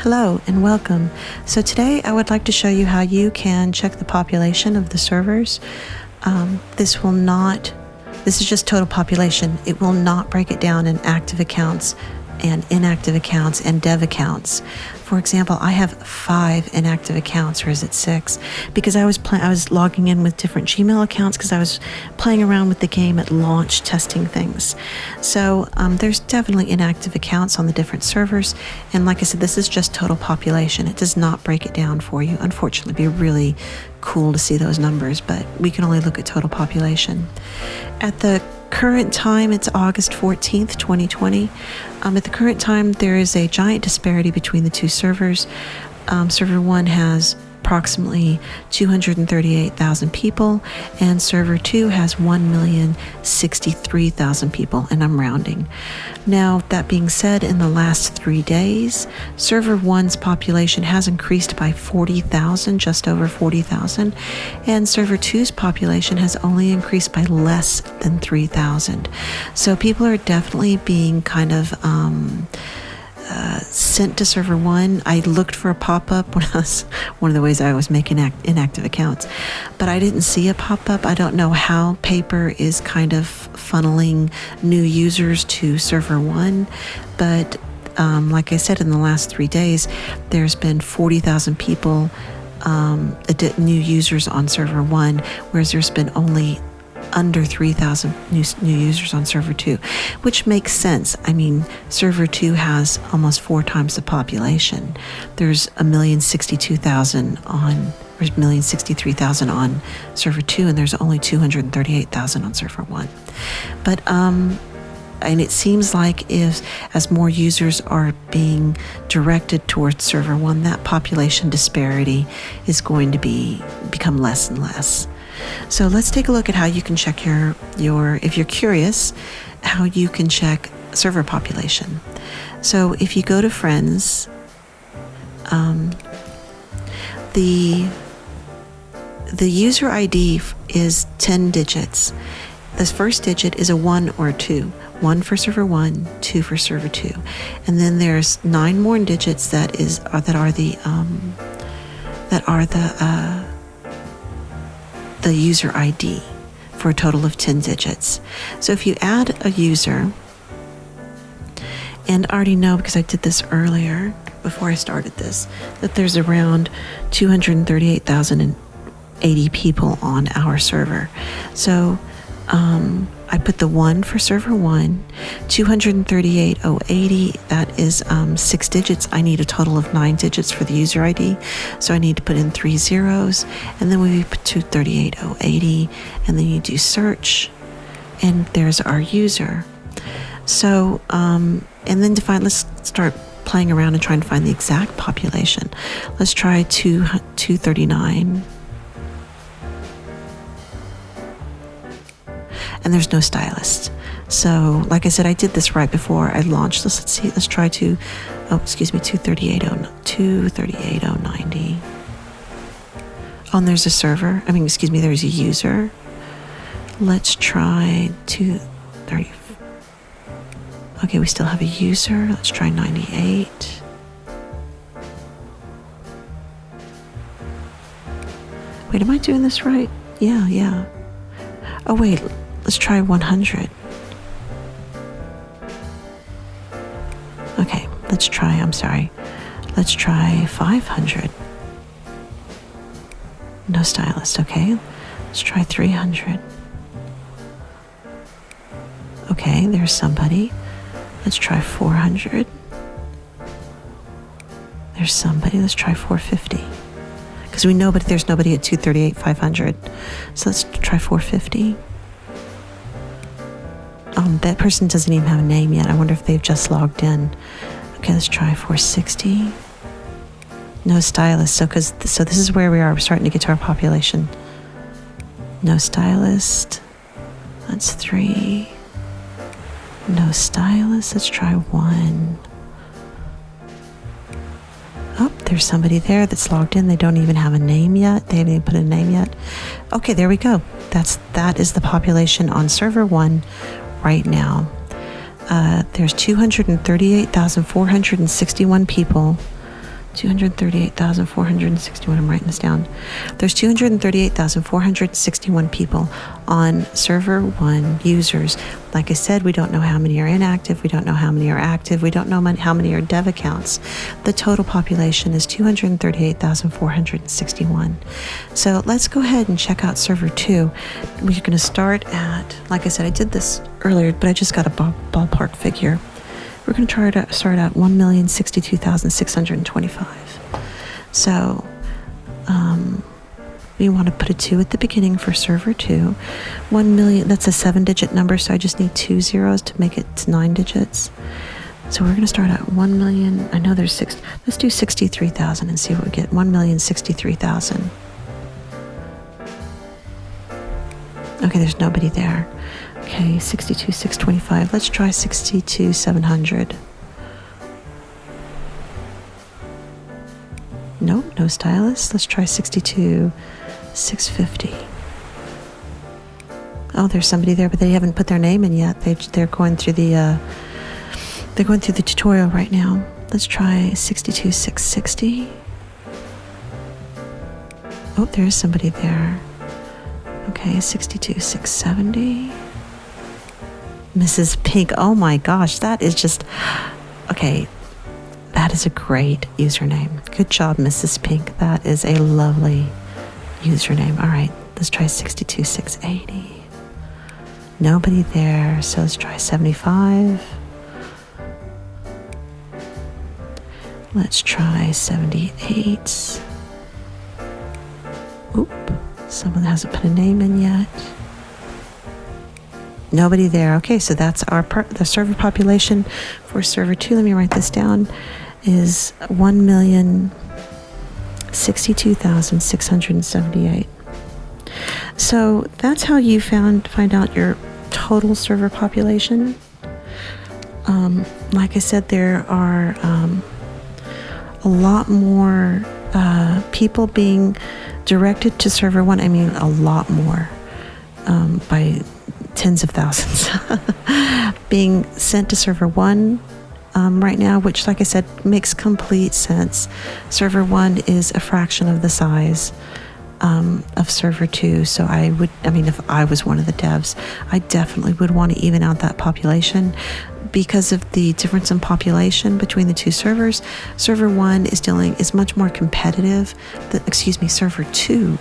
Hello and welcome. So today I would like to show you how you can check the population of the servers. This is just total population. It will not break it down in active accounts and inactive accounts and dev accounts. For example, I have 5 inactive accounts, or is it 6? Because I was logging in with different Gmail accounts because I was playing around with the game at launch, testing things. So there's definitely inactive accounts on the different servers. And like I said, this is just total population. It does not break it down for you. Unfortunately, it'd be really cool to see those numbers, but we can only look at total population. At the current time, it's August 14th, 2020. At the current time, there is a giant disparity between the two servers. Server 1 has approximately 238,000 people, and server 2 has 1,063,000 people, and I'm rounding. Now, that being said, in the last 3 days, server 1's population has increased by 40,000, just over 40,000, and server 2's population has only increased by less than 3,000. So people are definitely being kind of sent to server 1. I looked for a pop-up when I was one of the ways I was making inactive accounts, but I didn't see a pop-up. I don't know how Paper is kind of funneling new users to server 1, but like I said, in the last 3 days, there's been 40,000 people, new users on server 1, whereas there's been only under 3,000 new users on server 2, which makes sense. I mean, server 2 has almost 4 times the population. There's 1,062,000 on, or 1,063,000 on server 2, and there's only 238,000 on server 1. But and it seems like as more users are being directed towards server 1, that population disparity is going to become less and less. So let's take a look at how you can check your if you're curious, how you can check server population. So if you go to Friends, the user ID is 10 digits. The first digit is a 1 or a 2. 1 for server 1, 2 for server 2. And then there's 9 more digits that are the user ID for a total of 10 digits. So if you add a user, and I already know because I did this earlier before I started this, that there's around 238,080 people on our server. So I put the 1 for server 1, 238,080, that is 6 digits. I need a total of 9 digits for the user ID. So I need to put in 3 zeros, and then we put 238,080, and then you do search, and there's our user. So, and then let's start playing around and trying to find the exact population. Let's try 239. And there's no stylist. So, like I said, I did this right before I launched this. Let's see, let's try 238,090. Oh, and there's a server. There's a user. Let's try 230. Okay, we still have a user. Let's try 98. Wait, am I doing this right? Yeah. Oh, wait. Let's try 100. Okay, let's try 500. No stylist, okay. Let's try 300. Okay, there's somebody. Let's try 400. There's somebody. Let's try 450. Because we know, but there's nobody at 238, 500. So let's try 450. That person doesn't even have a name yet. I wonder if they've just logged in. Okay, let's try 460. No stylist. So this is where we are. We're starting to get to our population. No stylist. That's 3. No stylist. Let's try 1. Oh, there's somebody there that's logged in. They don't even have a name yet. They haven't even put a name yet. Okay, there we go. That is the population on server 1 right now. There's 238,461 people 238,461. I'm writing this down. There's 238,461 people on server 1 users. Like I said, we don't know how many are inactive. We don't know how many are active. We don't know how many are dev accounts. The total population is 238,461. So let's go ahead and check out server 2. We're going to start at, like I said, I did this earlier, but I just got a ballpark figure. We're going to try to start at 1,062,625. So we want to put a 2 at the beginning for server 2. 1 million, that's a 7-digit number, so I just need 2 zeros to make it 9 digits. So we're going to start at 1 million. I know there's 6. Let's do 63,000 and see what we get. 1,063,000. Okay, there's nobody there. Okay, 62,625. Let's try 62,700. Nope, no stylus. Let's try 62,650. Oh, there's somebody there, but they haven't put their name in yet. They're going through the tutorial right now. Let's try 62,660. Oh, there is somebody there. Okay, 62,670. Mrs. Pink. Oh my gosh, that is just okay. That is a great username. Good job, Mrs. Pink. That is a lovely username. All right, let's try 62,680. Nobody there, so let's try 75. Let's try 78. Oop, someone hasn't put a name in yet. Nobody there. Okay, so that's the server population for server 2. Let me write this down. Is 1,062,678. So that's how you find out your total server population. Like I said, there are a lot more people being directed to server 1. I mean, a lot more, by tens of thousands being sent to server 1 right now, which, like I said, makes complete sense. Server 1 is a fraction of the size of server 2. So if I was one of the devs, I definitely would want to even out that population because of the difference in population between the two servers. Server 1 is much more competitive. Server 2,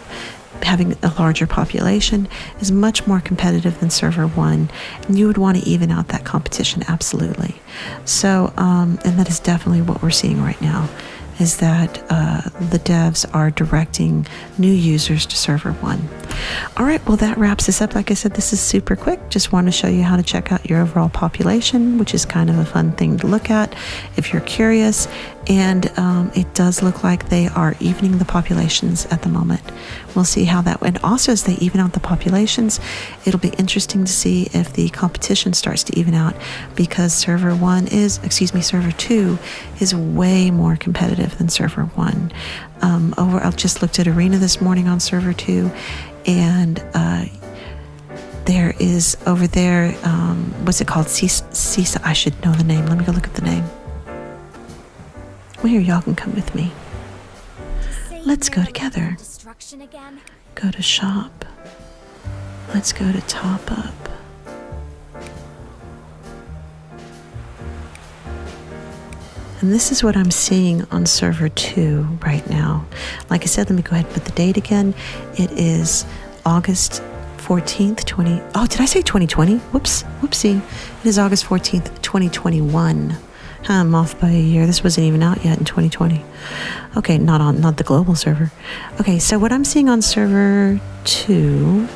having a larger population, is much more competitive than server 1, and you would want to even out that competition, absolutely. So and that is definitely what we're seeing right now, is that the devs are directing new users to server 1. All right, well, that wraps this up. Like I said, this is super quick. Just want to show you how to check out your overall population, which is kind of a fun thing to look at if you're curious. And it does look like they are evening the populations at the moment. We'll see how that went. Also, as they even out the populations, it'll be interesting to see if the competition starts to even out, because server 2 is way more competitive than server 1. I just looked at Arena this morning on server 2, and there is over there, what's it called? CISA. I should know the name. Let me go look at the name. Well, here, y'all can come with me. Let's go together. Go to shop. Let's go to top up. And this is what I'm seeing on server 2 right now. Like I said, let me go ahead and put the date again. It is August 14th, oh, did I say 2020? Whoopsie. It is August 14th, 2021. I'm off by a year. This wasn't even out yet in 2020. Okay, not the global server. Okay, so what I'm seeing on server 2,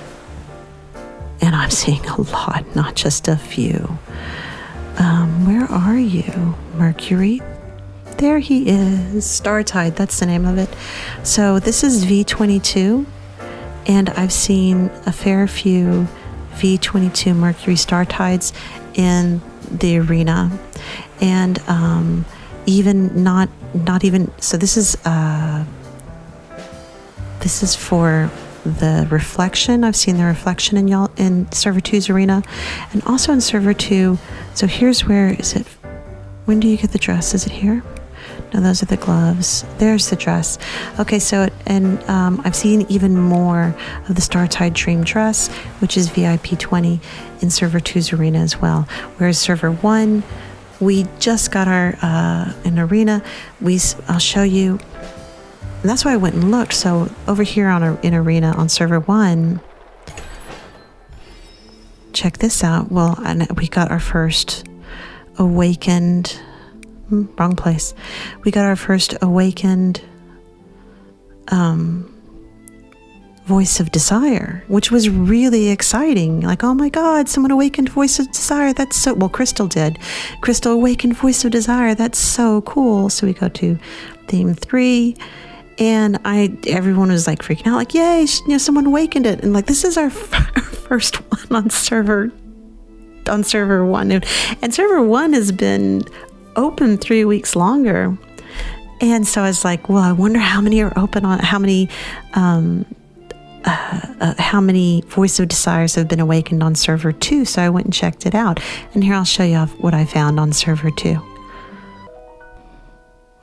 and I'm seeing a lot, not just a few. Where are you, Mercury? There he is. Startide, that's the name of it. So this is V22, and I've seen a fair few V22 Mercury Startides in the arena. And even not even, so this is for the reflection. I've seen the reflection in server 2's arena, and also in server 2. So here's where is it? When do you get the dress? Is it here? No, those are the gloves. There's the dress. Okay, so, I've seen even more of the Startide Dream dress, which is VIP 20 in Server 2's arena as well. Whereas Server 1, we just got our, in arena, I'll show you. And that's why I went and looked. So over here in arena on Server 1, check this out. Well, and we got our first awakened, wrong place. We got our first awakened Voice of Desire, which was really exciting. Like, oh my God, someone awakened Voice of Desire. That's so, well, Crystal did. Crystal awakened Voice of Desire. That's so cool. So we go to theme 3. And everyone was like freaking out, like, yay, someone awakened it. And like, this is our first one on server 1. And server 1 has been open 3 weeks longer. And so I was like, well, I wonder how many are open on, how many Voice of Desires have been awakened on server 2. So I went and checked it out. And here I'll show you what I found on server 2.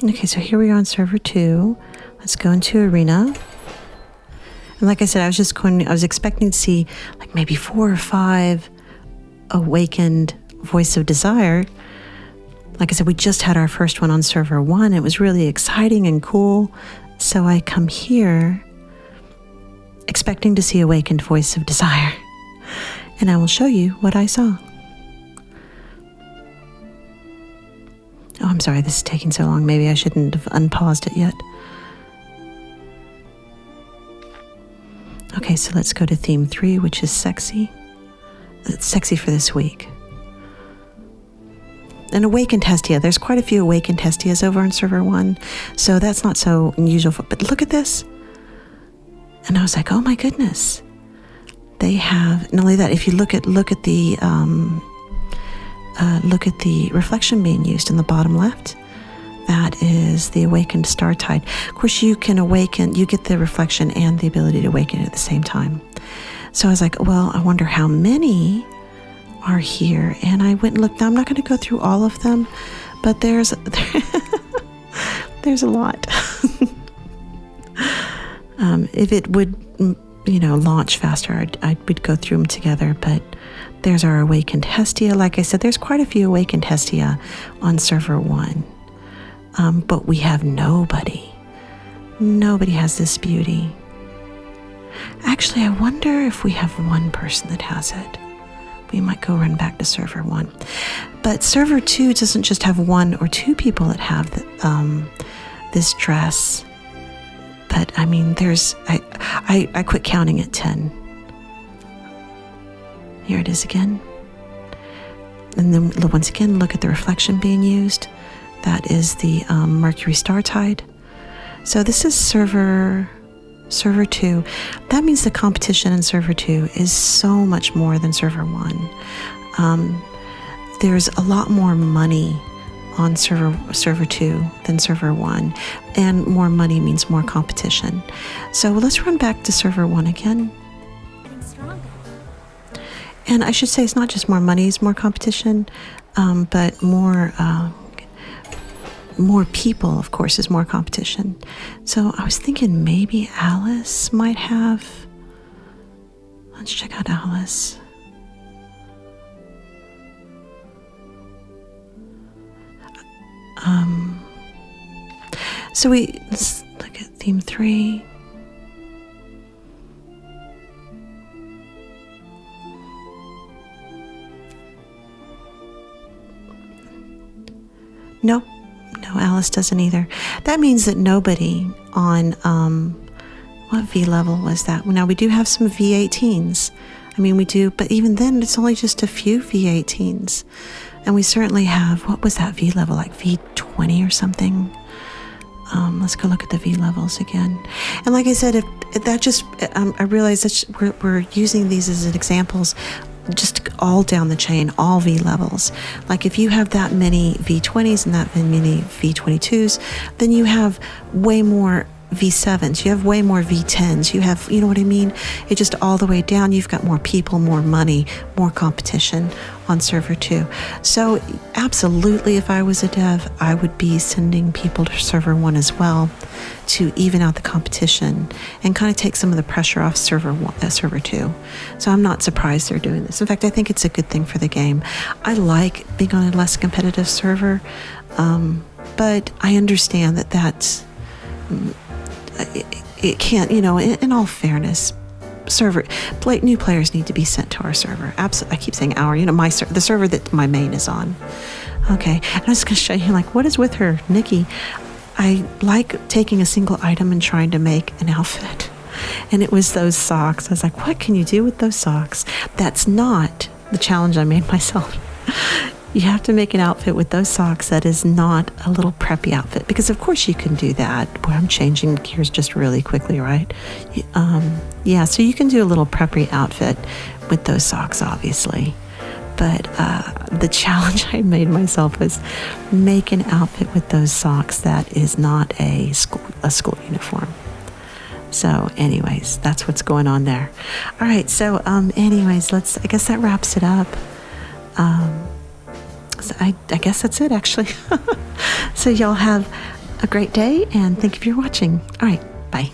Okay, so here we are on server 2. Let's go into arena. And like I said, I was expecting to see like maybe 4 or 5 awakened Voice of Desire. Like I said, we just had our first one on server 1. It was really exciting and cool. So I come here expecting to see awakened Voice of Desire. And I will show you what I saw. Oh, I'm sorry, this is taking so long. Maybe I shouldn't have unpaused it yet. Okay, so let's go to theme 3, which is sexy. It's sexy for this week. An awakened Hestia. There's quite a few awakened Hestias over on server 1, so that's not so unusual. But look at this. And I was like, oh my goodness. They have, not only that, if you look at the reflection being used in the bottom left, that is the awakened Startide. Of course, you can awaken, you get the reflection and the ability to awaken at the same time. So I was like, well, I wonder how many are here. And I went and looked. Now, I'm not going to go through all of them, but there's a lot. If it would, launch faster, I would go through them together, but there's our awakened Hestia. Like I said, there's quite a few awakened Hestia on server 1. But we have nobody. Nobody has this beauty. Actually, I wonder if we have one person that has it. We might go run back to server 1. But server 2 doesn't just have 1 or 2 people that have this dress. But I mean, I quit counting at 10. Here it is again. And then once again, look at the reflection being used. That is the Mercury Startide. So this is server 2. That means the competition in server 2 is so much more than server 1. There's a lot more money on server 2 than server 1, and more money means more competition. So let's run back to server 1 again. And I should say it's not just more money, it's more competition, but more people, of course, is more competition. So I was thinking maybe Alice might have. Let's check out Alice. So let's look at theme 3. Nope. No, Alice doesn't either. That means that nobody on, what V level was that? Now, we do have some V18s. I mean, we do, but even then, it's only just a few V18s. And we certainly have, what was that V level, like V20 or something? Let's go look at the V levels again. And like I said, if that just, I realize that we're using these as examples just all down the chain, all V levels. Like if you have that many V20s and that many V22s, then you have way more V7s, you have way more V10s, you have, you know what I mean? It just all the way down, you've got more people, more money, more competition on server 2. So absolutely, if I was a dev, I would be sending people to server 1 as well to even out the competition and kind of take some of the pressure off server 2. So I'm not surprised they're doing this. In fact, I think it's a good thing for the game. I like being on a less competitive server, but I understand that that's it can't, you know, in all fairness, new players need to be sent to our server. Absolutely. I keep saying our, you know, the server that my main is on. Okay. And I was going to show you, like, what is with her, Nikki? I like taking a single item and trying to make an outfit. And it was those socks. I was like, what can you do with those socks? That's not the challenge I made myself. You have to make an outfit with those socks that is not a little preppy outfit, because of course you can do that. Boy, I'm changing gears just really quickly, right? Yeah, so you can do a little preppy outfit with those socks, obviously. But the challenge I made myself was make an outfit with those socks that is not a school uniform. So anyways, that's what's going on there. All right, so anyways, I guess that wraps it up. So I guess that's it, actually. So y'all have a great day, and thank you for watching. All right, bye.